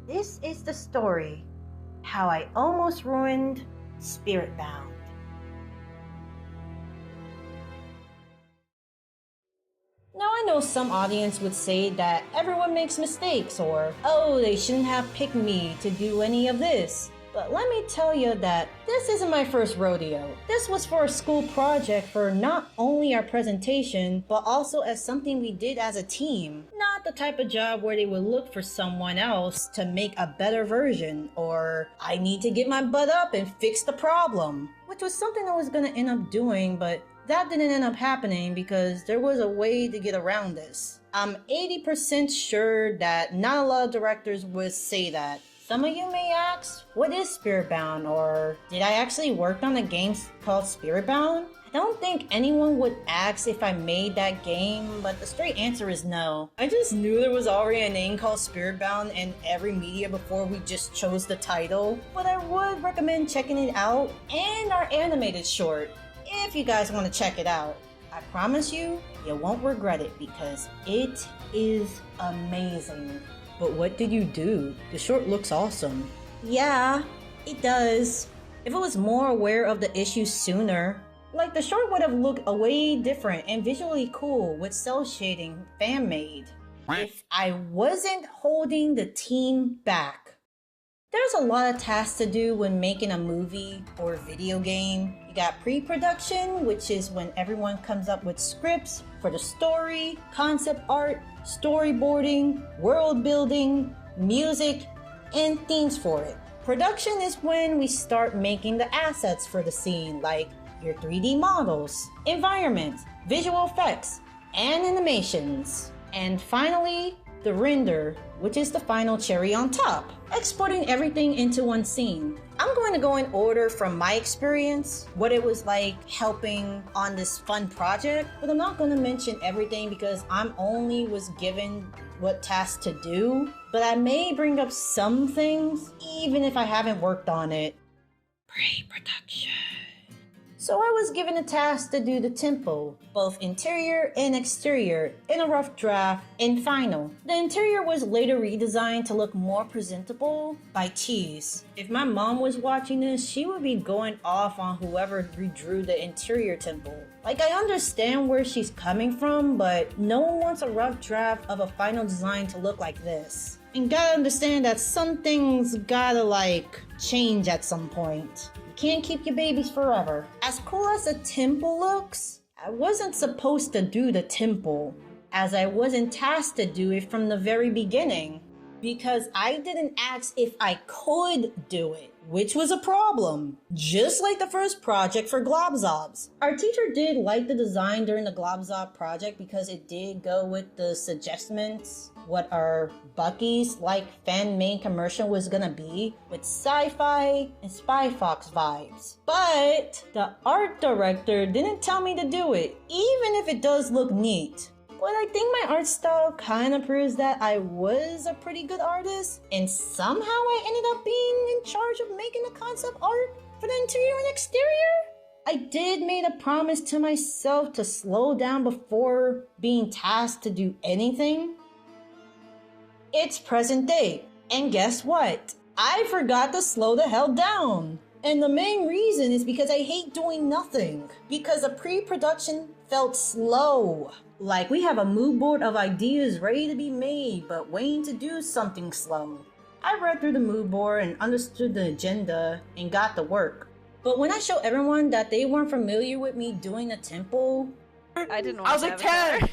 This is the story how I almost ruined Spiritbound. Now I know some audience would say that everyone makes mistakes or, oh, they shouldn't have picked me to do any of this. But let me tell you that this isn't my first rodeo. This was for a school project for not only our presentation, but also as something we did as a team. Not the type of job where they would look for someone else to make a better version, or I need to get my butt up and fix the problem. Which was something I was gonna end up doing, but that didn't end up happening because there was a way to get around this. I'm 80% sure that not a lot of directors would say that. Some of you may ask, what is Spiritbound? Or did I actually work on a game called Spiritbound? I don't think anyone would ask if I made that game, but the straight answer is no. I just knew there was already a name called Spiritbound in every media before we just chose the title, but I would recommend checking it out and our animated short if you guys want to check it out. I promise you, you won't regret it because it is amazing. But what did you do? The short looks awesome. Yeah, it does. If I was more aware of the issue sooner, like the short would have looked way different and visually cool with cel shading fan-made. If I wasn't holding the team back. There's a lot of tasks to do when making a movie or video game. You got pre-production, which is when everyone comes up with scripts for the story, concept art, storyboarding, world building, music, and themes for it. Production is when we start making the assets for the scene, like your 3D models, environments, visual effects, and animations. And finally, the render, which is the final cherry on top, exporting everything into one scene. I'm going to go in order from my experience, what it was like helping on this fun project, but I'm not going to mention everything because I'm only was given what tasks to do, but I may bring up some things even if I haven't worked on it. Pre-production. So I was given a task to do the temple, both interior and exterior, in a rough draft and final. The interior was later redesigned to look more presentable by Cheese. If my mom was watching this, she would be going off on whoever redrew the interior temple. Like, I understand where she's coming from, but no one wants a rough draft of a final design to look like this. And gotta understand that some things gotta change at some point. Can't keep your babies forever. As cool as the temple looks, I wasn't supposed to do the temple, as I wasn't tasked to do it from the very beginning, because I didn't ask if I could do it, which was a problem, just like the first project for Globzobs. Our teacher did like the design during the Globzob project because it did go with the suggestions what our Buc-ee's fan-made commercial was gonna be, with sci-fi and Spy Fox vibes. But the art director didn't tell me to do it, even if it does look neat. But I think my art style kind of proves that I was a pretty good artist, and somehow I ended up being in charge of making the concept art for the interior and exterior. I did make a promise to myself to slow down before being tasked to do anything. It's present day, and guess what? I forgot to slow the hell down. And the main reason is because I hate doing nothing. Because the pre-production felt slow. Like we have a mood board of ideas ready to be made, but waiting to do something slow. I read through the mood board and understood the agenda and got to work. But when I showed everyone that they weren't familiar with me doing a temple, I didn't want I was like 10!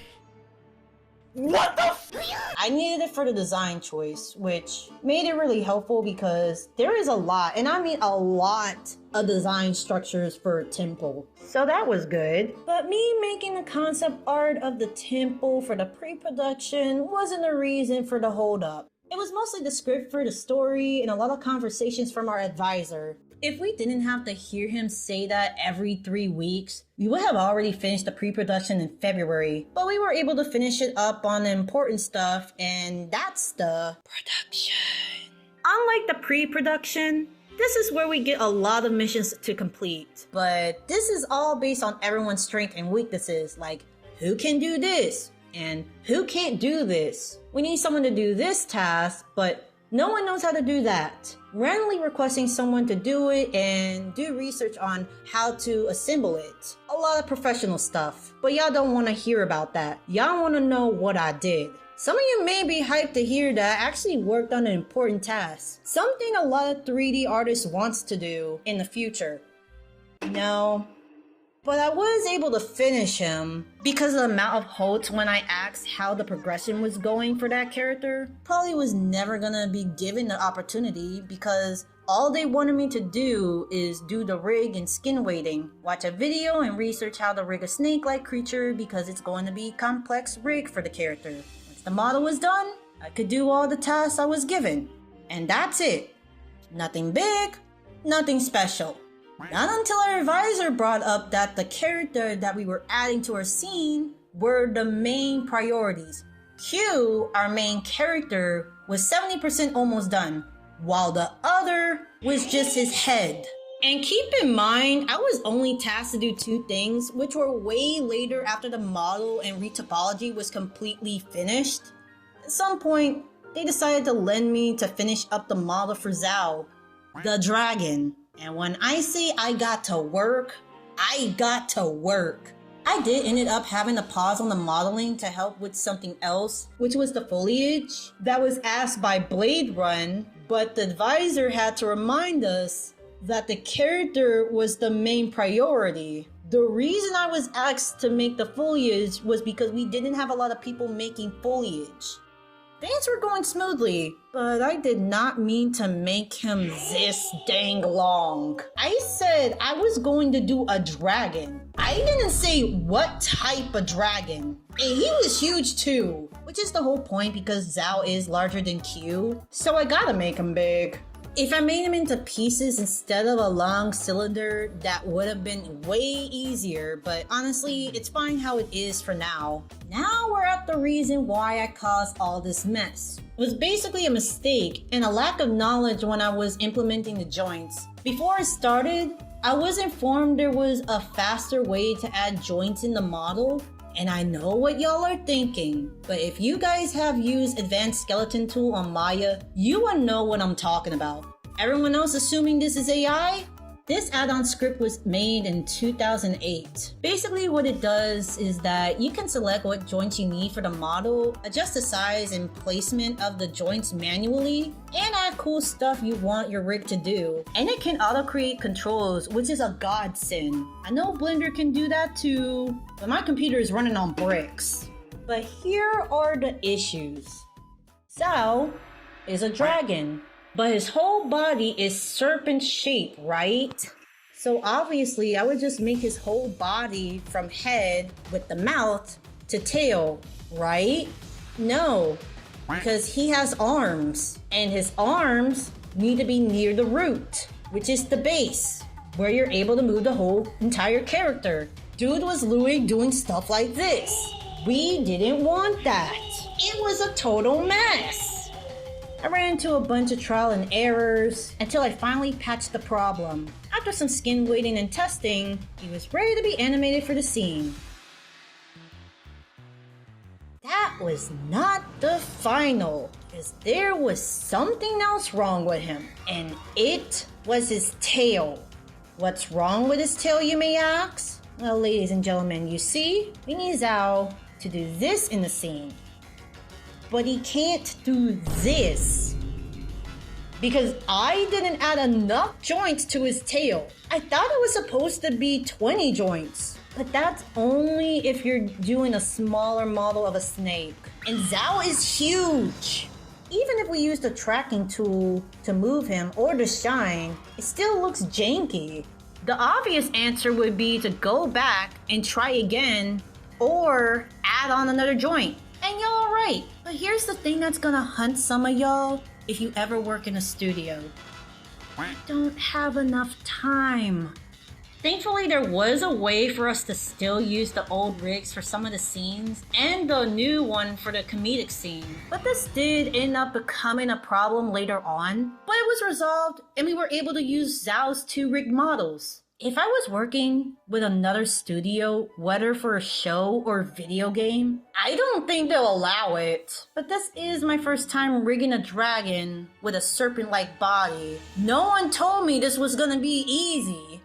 What the f- I needed it for the design choice, which made it really helpful because there is a lot, and I mean a lot, of design structures for a temple. So that was good. But me making the concept art of the temple for the pre-production wasn't the reason for the holdup. It was mostly the script for the story and a lot of conversations from our advisor. If we didn't have to hear him say that every 3 weeks, we would have already finished the pre-production in February, but we were able to finish it up on the important stuff, and that's the production. Unlike the pre-production, this is where we get a lot of missions to complete, but this is all based on everyone's strengths and weaknesses, like who can do this and who can't do this. We need someone to do this task, but No one knows how to do that. Randomly requesting someone to do it and do research on how to assemble it. A lot of professional stuff. But y'all don't want to hear about that. Y'all want to know what I did. Some of you may be hyped to hear that I actually worked on an important task. Something a lot of 3D artists wants to do in the future. No. But I was able to finish him because of the amount of hopes when I asked how the progression was going for that character. Probably was never gonna be given the opportunity because all they wanted me to do is do the rig and skin weighting, watch a video and research how to rig a snake-like creature because it's going to be a complex rig for the character. Once the model was done, I could do all the tasks I was given. And that's it. Nothing big, nothing special. Not until our advisor brought up that the character that we were adding to our scene were the main priorities. Q, our main character, was 70% almost done, while the other was just his head. And keep in mind, I was only tasked to do 2 things, which were way later after the model and retopology was completely finished. At some point, they decided to lend me to finish up the model for Zao, the dragon. And when I say I got to work, I got to work. I did ended up having to pause on the modeling to help with something else, which was the foliage that was asked by Blade Run, but the advisor had to remind us that the character was the main priority. The reason I was asked to make the foliage was because we didn't have a lot of people making foliage. Things were going smoothly, but I did not mean to make him this dang long. I said I was going to do a dragon. I didn't say what type of dragon. And he was huge too, which is the whole point because Zao is larger than Q, so I gotta make him big. If I made him into pieces instead of a long cylinder, that would have been way easier, but honestly, it's fine how it is for now. Now we're at the reason why I caused all this mess. It was basically a mistake and a lack of knowledge when I was implementing the joints. Before I started, I was informed there was a faster way to add joints in the model. And I know what y'all are thinking, but if you guys have used Advanced Skeleton Tool on Maya, you will know what I'm talking about. Everyone else assuming this is AI? This add-on script was made in 2008. Basically what it does is that you can select what joints you need for the model, adjust the size and placement of the joints manually, and add cool stuff you want your rig to do. And it can auto-create controls, which is a godsend. I know Blender can do that too, but my computer is running on bricks. But here are the issues. Zao is a dragon, but his whole body is serpent shaped, right? So obviously I would just make his whole body from head with the mouth to tail, right? No, because he has arms, and his arms need to be near the root, which is the base, where you're able to move the whole entire character. Dude was literally doing stuff like this. We didn't want that. It was a total mess. I ran into a bunch of trial and errors until I finally patched the problem. After some skin weighting and testing, he was ready to be animated for the scene. That was not the final, because there was something else wrong with him, and it was his tail. What's wrong with his tail, you may ask? Well, ladies and gentlemen, you see, we need Zao to do this in the scene. But he can't do this because I didn't add enough joints to his tail. I thought it was supposed to be 20 joints, but that's only if you're doing a smaller model of a snake. And Zao is huge. Even if we use the tracking tool to move him or the shine, it still looks janky. The obvious answer would be to go back and try again or add on another joint. And y'all are right, but here's the thing that's gonna hunt some of y'all if you ever work in a studio. I don't have enough time. Thankfully, there was a way for us to still use the old rigs for some of the scenes and the new one for the comedic scene. But this did end up becoming a problem later on, but it was resolved and we were able to use Zao's 2 rigged models. If I was working with another studio, whether for a show or video game, I don't think they'll allow it. But this is my first time rigging a dragon with a serpent-like body. No one told me this was gonna be easy.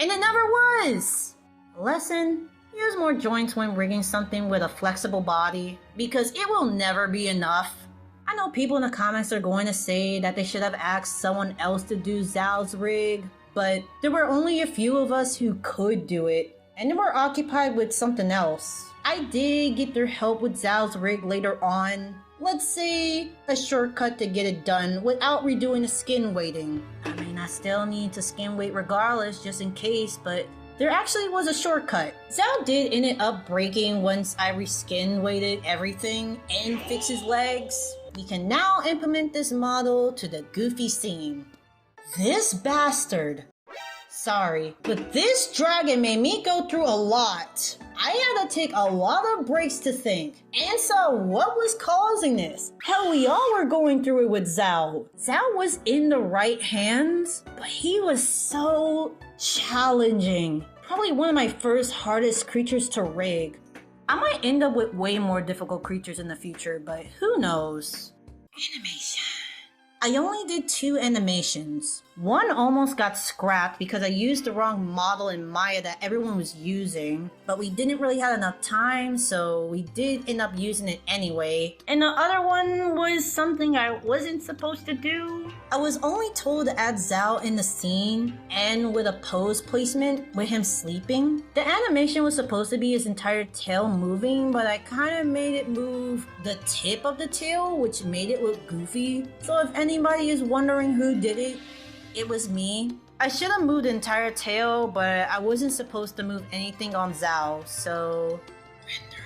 And it never was! Lesson: use more joints when rigging something with a flexible body, because it will never be enough. I know people in the comments are going to say that they should have asked someone else to do Zhao's rig, but there were only a few of us who could do it, and they were occupied with something else. I did get their help with Zhao's rig later on. Let's say a shortcut to get it done without redoing the skin weighting. I mean, I still need to skin weight regardless, just in case, but there actually was a shortcut. Zhao did end up breaking once I reskin weighted everything and fixed his legs. We can now implement this model to the Goofy scene. This bastard. Sorry, but this dragon made me go through a lot. I had to take a lot of breaks to think and saw what was causing this. Hell, we all were going through it with Zhao. Zhao was in the right hands, but he was so challenging. Probably one of my first hardest creatures to rig. I might end up with way more difficult creatures in the future, but who knows? Animation. I only did 2 animations. One almost got scrapped because I used the wrong model in Maya that everyone was using, but we didn't really have enough time, so we did end up using it anyway. And the other one was something I wasn't supposed to do. I was only told to add Zhao in the scene and with a pose placement with him sleeping. The animation was supposed to be his entire tail moving, but I kind of made it move the tip of the tail, which made it look goofy. So if anybody is wondering who did it, it was me. I should have moved the entire tail, but I wasn't supposed to move anything on Zhao, so... rendering.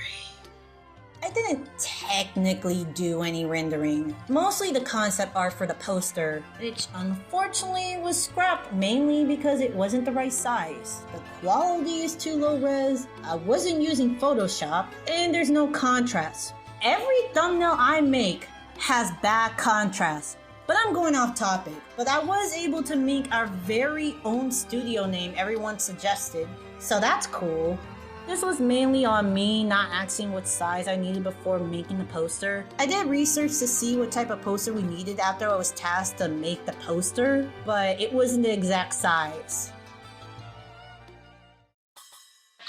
I didn't technically do any rendering. Mostly the concept art for the poster, which unfortunately was scrapped mainly because it wasn't the right size. The quality is too low res, I wasn't using Photoshop, and there's no contrast. Every thumbnail I make has bad contrast. But I'm going off topic. But I was able to make our very own studio name everyone suggested, so that's cool. This was mainly on me not asking what size I needed before making the poster. I did research to see what type of poster we needed after I was tasked to make the poster, but it wasn't the exact size.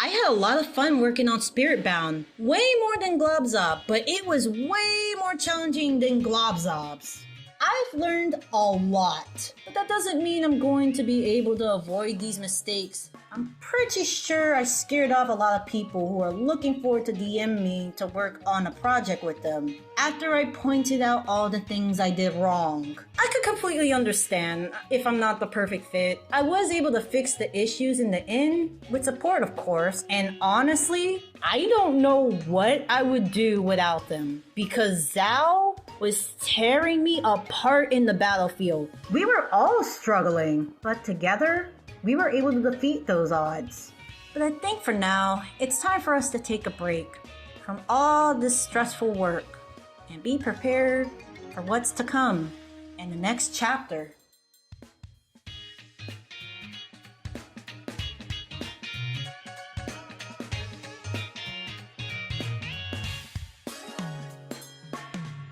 I had a lot of fun working on Spiritbound. Way more than Globzob, but it was way more challenging than Globzob's. I've learned a lot, but that doesn't mean I'm going to be able to avoid these mistakes. I'm pretty sure I scared off a lot of people who are looking forward to DM me to work on a project with them after I pointed out all the things I did wrong. I could completely understand if I'm not the perfect fit. I was able to fix the issues in the end, with support of course, and honestly, I don't know what I would do without them, because Zhao was tearing me apart in the battlefield. We were all struggling, but together, we were able to defeat those odds. But I think for now, it's time for us to take a break from all this stressful work and be prepared for what's to come in the next chapter.